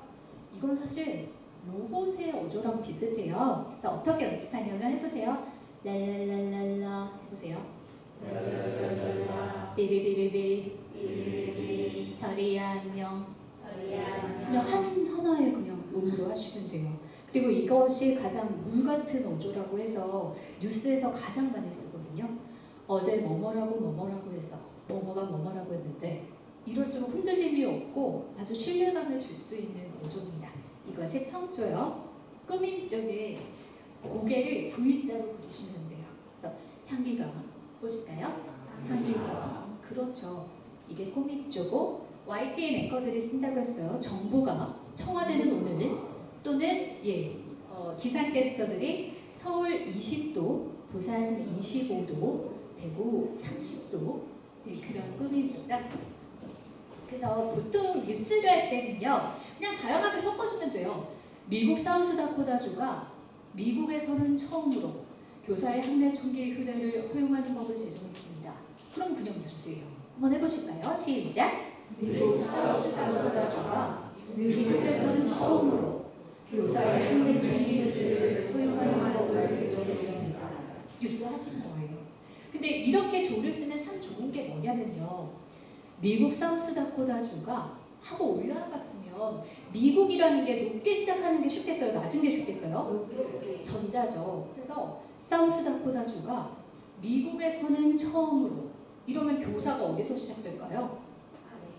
S1: 이건 사실 로봇의 어조랑 비슷해요. 그래서 어떻게 연습하냐면 해보세요. 랄랄랄랄라 해보세요. 삐리비리비 저리야 안녕. 그냥 하나의 그냥 음으로 하시면 돼요. 그리고 이것이 가장 물 같은 어조라고 해서 뉴스에서 가장 많이 쓰거든요. 어제 뭐뭐라고 해서 뭐뭐가 뭐뭐라고 했는데 이럴수록 흔들림이 없고 아주 신뢰감을 줄 수 있는 어조입니다. 이것이 평조요. 꾸민 쪽에 고개를 V자로 그리시면 돼요. 그래서 향기가 보실까요? 향기가 그렇죠. 이게 꾸밈조고 YTN 앵커들이 쓴다고 했어요. 정부가 청와대는 오늘 또는 기상캐스터들이 서울 20도, 부산 25도, 대구 30도 그런 꾸밈조죠. 그래서 보통 뉴스를 할 때는요. 그냥 다양하게 섞어주면 돼요. 미국 사우스다코타주가 미국에서는 처음으로 교사의 학내 총기 휴대를 허용하는 법을 제정했습니다. 그럼 그냥 뉴스예요. 한번 해보실까요? 시작! 미국 사우스다코타주가 미국에서는 처음으로 교사의 학내 총기들을 허용하는 법을 제정했습니다. 뉴스 하신 거예요. 근데 이렇게 조를 쓰면 참 좋은 게 뭐냐면요. 미국 사우스다코타주가 하고 올라갔으면 미국이라는 게 높게 시작하는 게 쉽겠어요? 낮은 게 쉽겠어요? 전자죠. 그래서 사우스다코타주가 미국에서는 처음으로 이러면 교사가 어디서 시작될까요?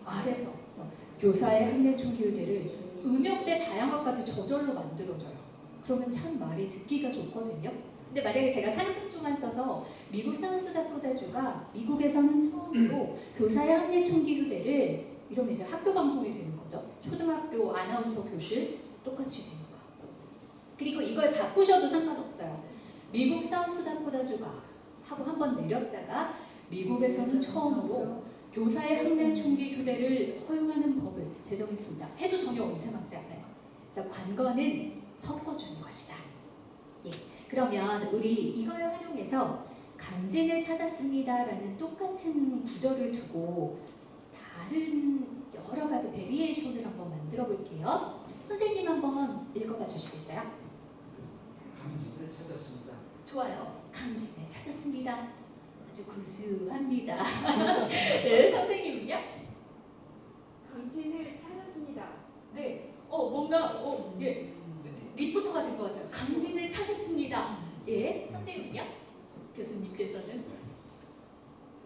S1: 아래서. 그래서 교사의 학내 총기교대를 음역대 다양화까지 저절로 만들어져요. 그러면 참 말이 듣기가 좋거든요. 근데 만약에 제가 상습조만 써서 미국 사우스다코타주가 미국에서는 처음으로 교사의 학내 총기교대를 이러면 이제 학교 방송이 되는 거죠. 초등학교 아나운서 교실 똑같이 되는 거. 그리고 이걸 바꾸셔도 상관없어요. 미국 사우스다코타주가 하고 한번 내렸다가 미국에서는 처음으로 교사의 학내 총기 교대를 허용하는 법을 제정했습니다. 해도 전혀 이상하지 않아요. 그래서 관건은 섞어주는 것이다. 예. 그러면 우리 이걸 활용해서 강진을 찾았습니다라는 똑같은 구절을 두고 다른 여러 가지 베리에이션을 한번 만들어 볼게요. 선생님 한번 읽어봐 주시겠어요?
S2: 강진을 찾았습니다.
S1: 좋아요. 강진을 찾았습니다. 아주 구수합니다. 네, 선생님은요?
S3: 강진을 찾았습니다.
S1: 네, 뭔가 예, 리포터가 된 것 같아요. 강진을 찾았습니다. 예, 선생님은요? 교수님께서는?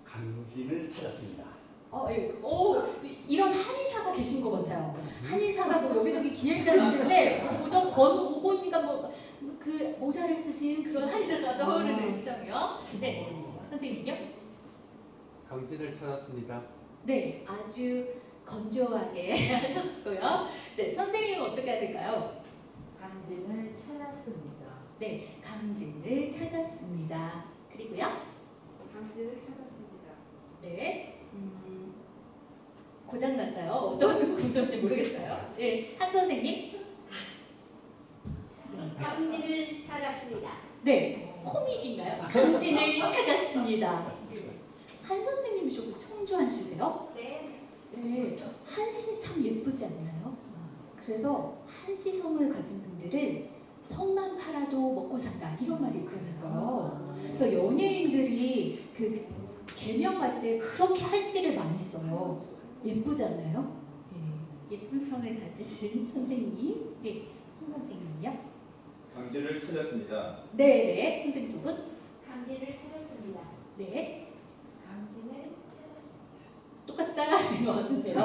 S7: 강진을 찾았습니다.
S1: 예, 이런 한의사가 계신 것 같아요. 한의사가 뭐 여기저기 기획 다니시는데 뭐저 권오곤이가 뭐 그 모자를 쓰신 그런 한의사가 떠오르는 이상이요. 네, 선생님은요?
S2: 강진을 찾았습니다.
S1: 네, 아주 건조하게 하셨고요. 네, 선생님은 어떻게 하실까요?
S6: 강진을 찾았습니다.
S1: 네, 강진을 찾았습니다. 그리고요?
S5: 강진을 찾았습니다.
S1: 네, 고장났어요. 어떤 구조인지 모르겠어요. 네, 한 선생님?
S4: 강진을 찾았습니다.
S1: 네, 코믹인가요? 강진을 찾았습니다. 한 선생님이 조금 청주한 씨세요?
S4: 네.
S1: 네, 한씨 참 예쁘지 않나요? 그래서 한씨 성을 가진 분들은 성만 팔아도 먹고 산다 이런 말이 있다면서요. 그래서 연예인들이 그 개명할 때 그렇게 한씨를 많이 써요. 예쁘잖아요. 예, 예쁜 성을 가지신 선생님. 네, 한 선생님은요?
S8: 강진을 찾았습니다.
S1: 네, 선생님 두 분.
S3: 강진을 찾았습니다.
S1: 네,
S3: 강진을 찾았습니다.
S1: 똑같이 따라하신 것 같은데요.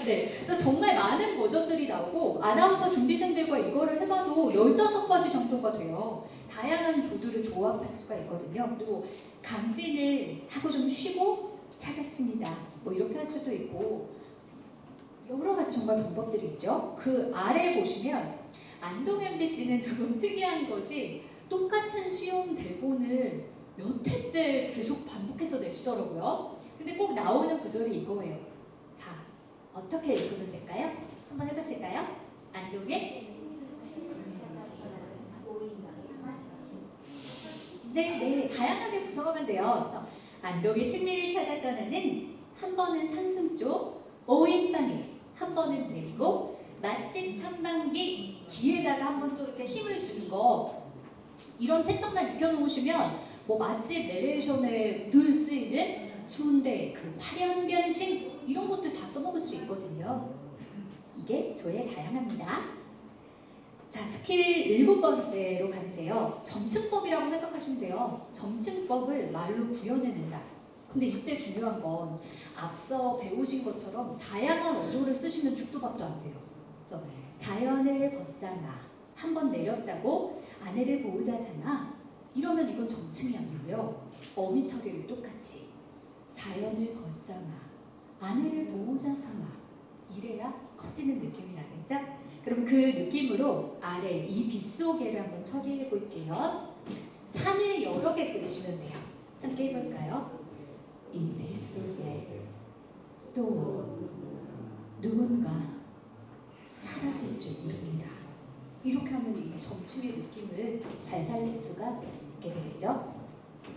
S1: 네, 그래서 정말 많은 버전들이 나오고 아나운서 준비생들과 이거를 해봐도 15가지 정도가 돼요. 다양한 조들을 조합할 수가 있거든요. 그리고 강진을 하고 좀 쉬고 찾았습니다. 뭐 이렇게 할 수도 있고 여러 가지 정말 방법들이 있죠. 그 아래 보시면 안동현 BC는 조금 특이한 것이 똑같은 시험 대본을 몇 회째 계속 반복해서 내시더라고요. 근데 꼭 나오는 구절이 이거예요. 자, 어떻게 읽으면 될까요? 한번 해보실까요? 안동현? 네, 다양하게 구성하면 돼요. 그래서 안동의 특미를 찾아 떠나는 한 번은 상승 쪽, 오인방에 한 번은 내리고 맛집 탐방기 뒤에다가 한 번 또 이렇게 힘을 주는 거 이런 패턴만 익혀놓으시면 뭐 맛집 내레이션에 늘 쓰이는 순대, 그 화려한 변신 이런 것들 다 써먹을 수 있거든요. 이게 조의 다양합니다. 자, 스킬 7번째로 가는데요. 점층법이라고 생각하시면 돼요. 점층법을 말로 구현해낸다. 근데 이때 중요한 건 앞서 배우신 것처럼 다양한 어조를 쓰시면 죽도 밥도 안 돼요. 그래서 자연을 벗삼아 한 번 내렸다고 아내를 보호자 삼아 이러면 이건 점층이 아니고요. 어미 처리를 똑같이 자연을 벗삼아 아내를 보호자 삼아 이래야 커지는 느낌이 나겠죠? 그럼 그 느낌으로 아래 이 빗속에를 한번 처리해 볼게요. 산을 여러 개 그리시면 돼요. 함께 해볼까요? 이 빗속에 또 누군가 사라질 줄 모릅니다. 이렇게 하면 이 점층의 느낌을 잘 살릴 수가 있게 되겠죠?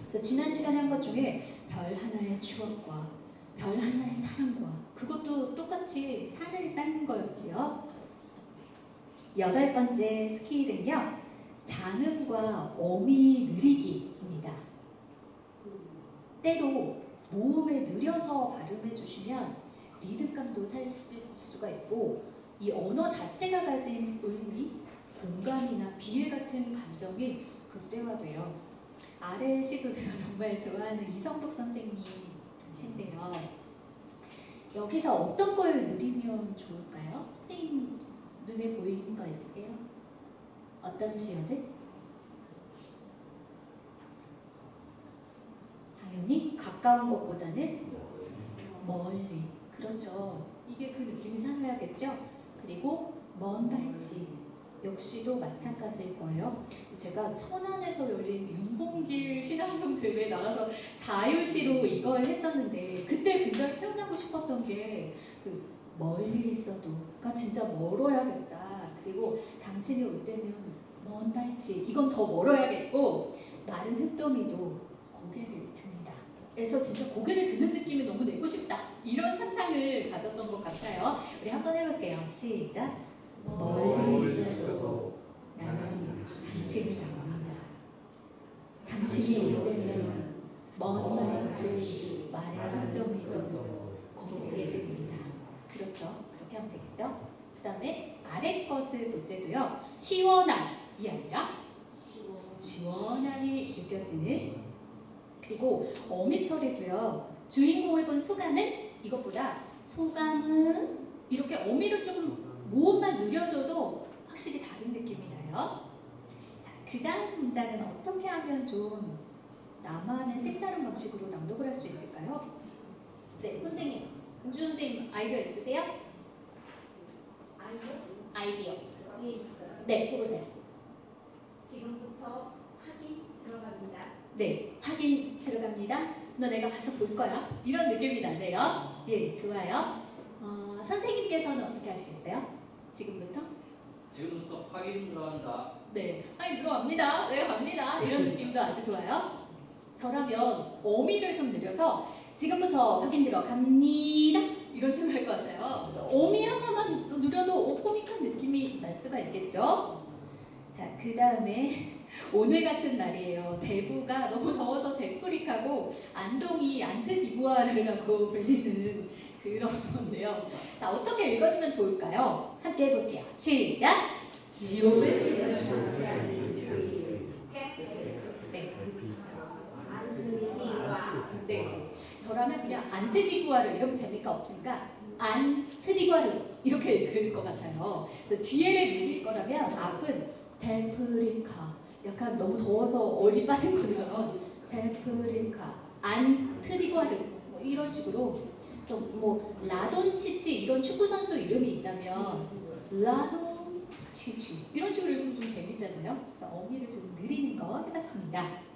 S1: 그래서 지난 시간에 한 것 중에 별 하나의 추억과 별 하나의 사랑과 그것도 똑같이 산을 쌓는 거였지요. 8번째 스킬은요. 장음과 어미 느리기입니다. 때로 모음에 느려서 발음해 주시면 리듬감도 살릴 수가 있고 이 언어 자체가 가진 의미, 공감이나 비애 같은 감정이 극대화돼요. 아래 시도 제가 정말 좋아하는 이성복 선생님이신데요. 여기서 어떤 걸 누리면 좋을까요? 선생님 눈에 보이는 거 있으세요? 어떤 시어들? 당연히 가까운 것보다는 멀리. 그렇죠. 이게 그 느낌이 살아야겠죠? 그리고 먼 발치 역시도 마찬가지일 거예요. 제가 천안에서 열린 윤봉길 신앙송 대회에 나가서 자유시로 이걸 했었는데 그때 굉장히 표현하고 싶었던 게 그 멀리 있어도가 진짜 멀어야겠다. 그리고 당신이 올 때면 먼 발치 이건 더 멀어야겠고 마른 흙더미도 고개를 듭니다. 그래서 진짜 고개를 드는 느낌이 너무 내고 싶다. 이런 상상을 가졌던 것 같아요. 우리 한번 해볼게요. 시작. 멀리 있어도 나는 당신이 옵니다. 당신이 올 때면 먼 발치 마른 흙더미도 고개를 듭니다. 그렇죠. 그렇게 하면 되겠죠. 그 다음에 아래 것을 볼 때도요. 시원함이 아니라 시원함이 느껴지는 그리고 어미 처리도요. 주인공을 본 소감은 이것보다 소감은 이렇게 어미를 조금 모음만 느려줘도 확실히 다른 느낌이 나요. 자, 그 다음 문장은 어떻게 하면 좀 나만의 색다른 방식으로 낭독을 할 수 있을까요? 네, 선생님. 은주 선생님 아이디어 있으세요? 아이디어.
S3: 여기 있어요.
S1: 네, 해보세요.
S3: 지금부터 확인 들어갑니다.
S1: 네, 확인 들어갑니다. 너 내가 가서 볼 거야. 이런 느낌이 나세요? 예, 좋아요. 선생님께서는 어떻게 하시겠어요? 지금부터?
S7: 지금부터 확인 들어간다.
S1: 네, 확인 들어갑니다. 네, 갑니다. 이런 느낌도 아주 좋아요. 저라면 어미를 좀 늘려서 지금부터 확인 들어갑니다. 이런 식으로 할 것 같아요. 그래서 어미 하나만 누려도 코믹한 느낌이 날 수가 있겠죠? 자, 그 다음에 오늘 같은 날이에요. 대구가 너무 더워서 데프릭하고 안동이 안트디부아르라고 불리는 그런 건데요. 자, 어떻게 읽어주면 좋을까요? 함께 해볼게요. 시작! 지옥을 네, 저라면 그냥 안트디부아르 이러면 재미가 없으니까 안트디부아르 이렇게 읽을 것 같아요. 그래서 뒤에를 읽을 거라면 앞은 데프리카 약간 너무 더워서 얼이 빠진 것처럼 데프리카 안트디부아르 뭐 이런 식으로 뭐 라돈치치 이런 축구 선수 이름이 있다면 라돈치치 이런 식으로 읽으면 좀 재밌잖아요. 그래서 어미를 좀 느리는 거 해봤습니다.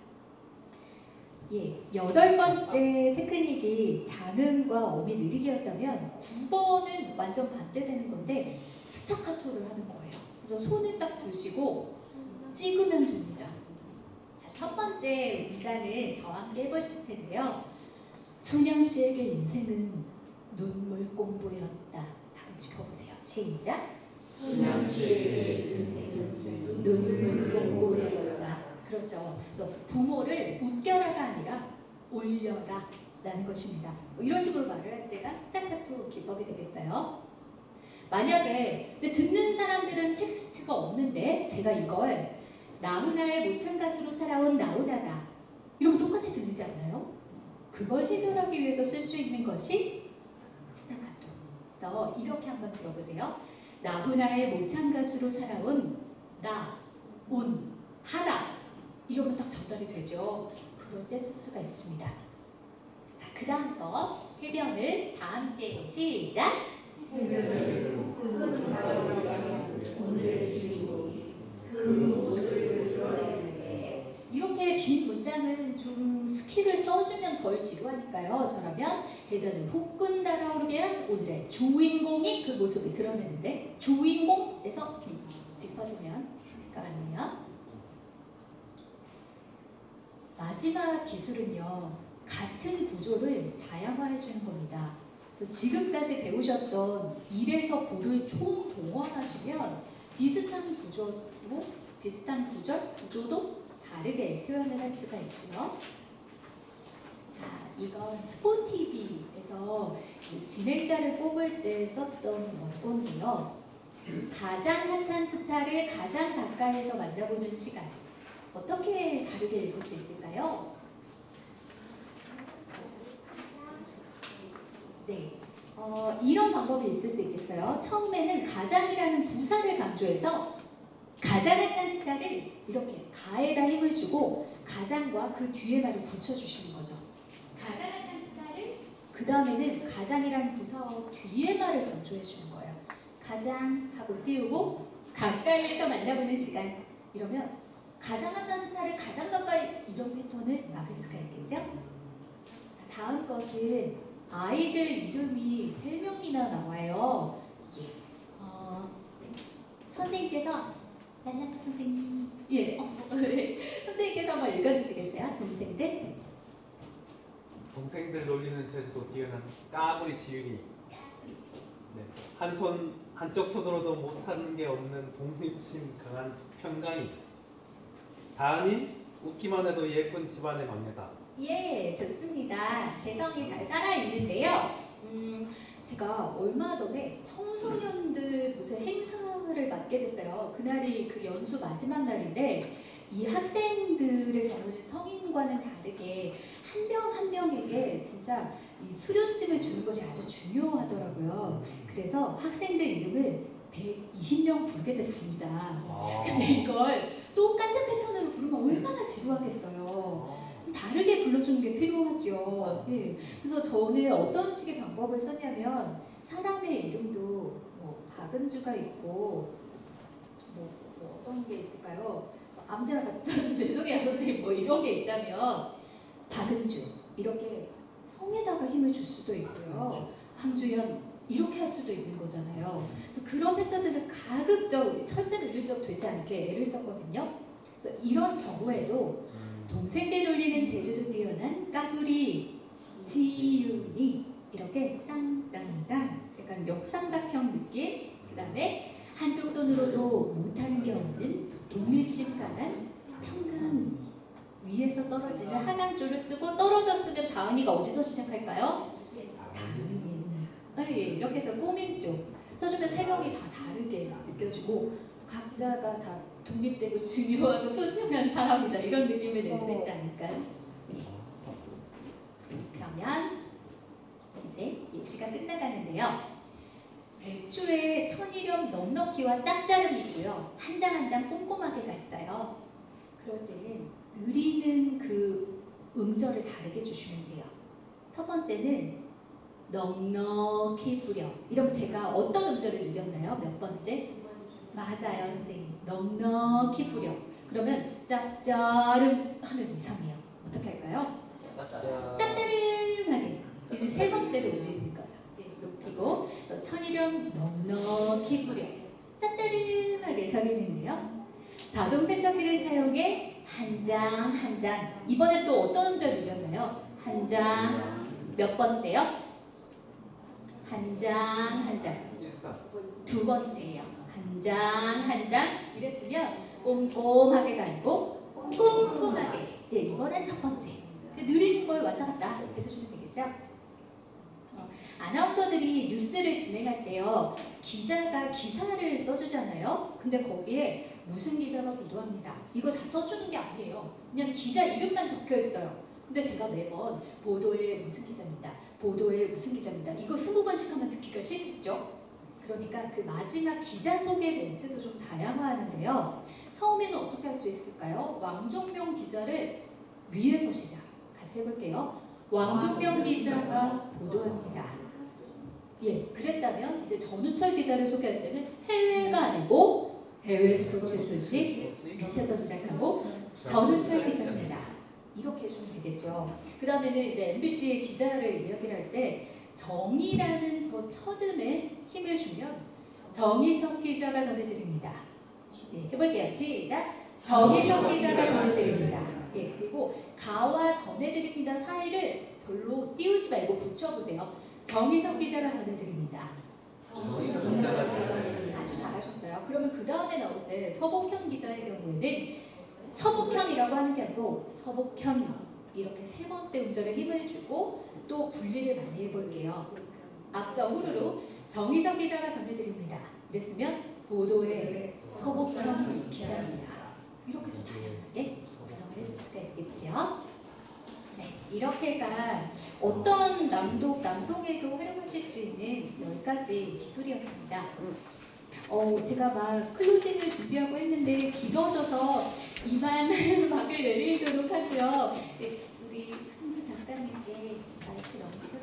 S1: 예, 8번째 테크닉이 장음과 어미 느리기였다면 9번은 완전 반대되는 건데 스타카토를 하는 거예요. 그래서 손을 딱 드시고 찍으면 됩니다. 자, 첫 번째 문장을 저와 함께 해보실 텐데요. 소냥 씨에게 인생은 눈물 공부였다 하고 짚어보세요. 시작.
S2: 소냥 씨에게 인생은
S1: 눈물 공부였다. 그렇죠. 부모를 웃겨라가 아니라 올려라 라는 것입니다. 이런 식으로 말을 할 때가 스타카토 기법이 되겠어요. 만약에 이제 듣는 사람들은 텍스트가 없는데 제가 이걸 나훈아의 모창가수로 살아온 나훈아다 이러면 똑같이 들리지 않나요? 그걸 해결하기 위해서 쓸 수 있는 것이 스타카토. 그래서 이렇게 한번 들어보세요. 나훈아의 모창가수로 살아온 나훈아다 이러면 딱 전달이 되죠. 그럴 때 쓸 수가 있습니다. 자, 그 다음 거 해변을 다 함께 시작. 이렇게 긴 문장은 좀 스킬을 써주면 덜 지루하니까요. 저라면 해변을 후끈 달아오르게 한 오늘의 주인공이 그 모습을 드러내는데 주인공에서 좀 짚어주면 될 것 같네요. 마지막 기술은요. 같은 구조를 다양화해 주는 겁니다. 그래서 지금까지 배우셨던 1에서 9를 총동원하시면 비슷한 구조도 비슷한 구조도 다르게 표현을 할 수가 있죠. 자, 이건 스포티비에서 진행자를 뽑을 때 썼던 원고인데요. 가장 핫한 스타를 가장 가까이에서 만나보는 시간. 어떻게 다르게 읽을 수 있을까요? 네, 이런 방법이 있을 수 있겠어요. 처음에는 가장이라는 부사를 강조해서 가장 핫한 스타를 이렇게 가에다 힘을 주고 가장과 그 뒤에 말을 붙여주시는 거죠. 가장 핫한 스타를 그 다음에는 가장이라는 부사 뒤에 말을 강조해 주는 거예요. 가장 하고 띄우고 가까이에서 만나보는 시간. 이러면 가장 핫한 스타를 가장 가까이 이런 패턴을 막을 수가 있겠죠. 자, 다음 것은 아이들 이름이 3명이나 나와요. 선생님께서 랄랄라 선생님, 선생님께서 한번 읽어주시겠어요? 동생들?
S2: 동생들 놀리는 재주도 뛰어난 까불이 지윤이. 네. 한쪽 손으로도 못하는 게 없는 독립심 강한 평강이. 다은이 웃기만 해도 예쁜 집안의 막내다.
S1: 예, 좋습니다. 개성이 잘 살아있는데요. 제가 얼마 전에 청소년들 무슨 행사를 맡게 됐어요. 그날이 그 연수 마지막 날인데 이 학생들의 경우는 성인과는 다르게 한 명 한 명에게 진짜 이 수료증을 주는 것이 아주 중요하더라고요. 그래서 학생들 이름을 120명 부르게 됐습니다. 근데 이걸 똑같은 패턴으로 부르면 얼마나 지루하겠어요. 좀 다르게 불러주는 게 필요하죠. 네. 그래서 저는 어떤 식의 방법을 썼냐면 사람의 이름도 뭐 박은주가 있고 뭐 어떤 게 있을까요? 아무데나 갖다 써주세요. 죄송해요 선생님. 뭐 이런 게 있다면 박은주 이렇게 성에다가 힘을 줄 수도 있고요. 함주연 이렇게 할 수도 있는 거잖아요. 그래서 그런 패턴들을 가급적 설득을유적 되지 않게 애를 썼거든요. 그래서 이런 경우에도 동생들 놀리는 재주도 뛰어난 까불이 지윤이 이렇게 땅땅땅 약간 역삼각형 느낌. 그 다음에 한쪽 손으로도 못하는 게 없는 독립심 강한 평강 위에서 떨어지는 하강조를 쓰고 떨어졌으면 다은이가 어디서 시작할까요? 다은이. 이렇게 해서 꾸밈조 써주면 3명이 다 다르게 느껴지고 각자가 다 독립되고 중요하고 소중한 사람이다 이런 느낌을 낼 수 있지 않을까요? 그러면 이제 예시가 끝나가는데요. 배추에 천일염 넉넉히와 짭짤음이 있고요. 한 장 한 장 꼼꼼하게 갔어요. 그럴 때는 느리는 그 음절을 다르게 주시면 돼요. 첫 번째는 넉넉히 뿌려. 이러면 제가 어떤 음절을 느렸나요? 몇 번째? 맞아요, 선생님. 넉넉히 뿌려. 그러면 짭짤음 하면 이상해요. 어떻게 할까요? 짭짤음하게. 이제 3번째로 올리는 거죠. 높이고 천일염 넉넉히 뿌려. 짭짤음하게 저리는데요. 자동 세척기를 사용해 한 장 한 장. 이번엔 또 어떤 음절 늘렸나요? 한 장 몇 번째요? 한 장 한 장. 2 번째예요. 한 장 한 장. 이랬으면 꼼꼼하게 가고 꼼꼼하게. 예, 이번엔 첫 번째. 느리는 걸 왔다 갔다 해주시면 되겠죠? 아나운서들이 뉴스를 진행할 때요. 기자가 기사를 써주잖아요. 근데 거기에 무슨 기자가 보도합니다. 이거 다 써주는 게 아니에요. 그냥 기자 이름만 적혀 있어요. 근데 제가 매번 보도에 무슨 기자입니다. 보도에 무슨 기자입니다. 이거 20번씩 하면 듣기가 싫겠죠? 그러니까 그 마지막 기자 소개 멘트도 좀 다양화하는데요. 처음에는 어떻게 할 수 있을까요? 왕종명 기자를 위에서 시작. 같이 해볼게요. 왕종명 기자가 보도합니다. 예, 그랬다면 이제 전우철 기자를 소개할 때는 해외가 아니고 해외 스포츠 소식 밑에서 시작하고 전우철 기자입니다. 이렇게 해주면 되겠죠. 그 다음에는 이제 MBC 기자를 이야기를 할 때 정의라는 저 첫음에 힘을 주면 정의석 기자가 전해드립니다. 예, 해볼게요. 시작. 정의석 기자가 전해드립니다. 예, 그리고 가와 전해드립니다 사이를 별로 띄우지 말고 붙여보세요. 정의석 기자가 전해드립니다.
S2: 정상화죠.
S1: 아주 잘하셨어요. 그러면 그 다음에 나올 때 서복현 기자의 경우에는 서복현이라고 하는 게 아니고 서복현 이렇게 세 번째 음절에 힘을 주고 또 분리를 많이 해볼게요. 앞서 후루룩 정희석 기자가 전해드립니다. 이랬으면 보도의 서복현 기자입니다. 이렇게 해서 다양하게 구성을 해줄 수가 있겠지요. 네, 이렇게가 어떤 낭독, 낭송에도 활용하실 수 있는 10가지 기술이었습니다. 제가 막 클로징을 준비하고 했는데 길어져서 이만 막을 내리도록 하고요. 네, 우리 한주 작가님께 마이크 넘기겠습니다.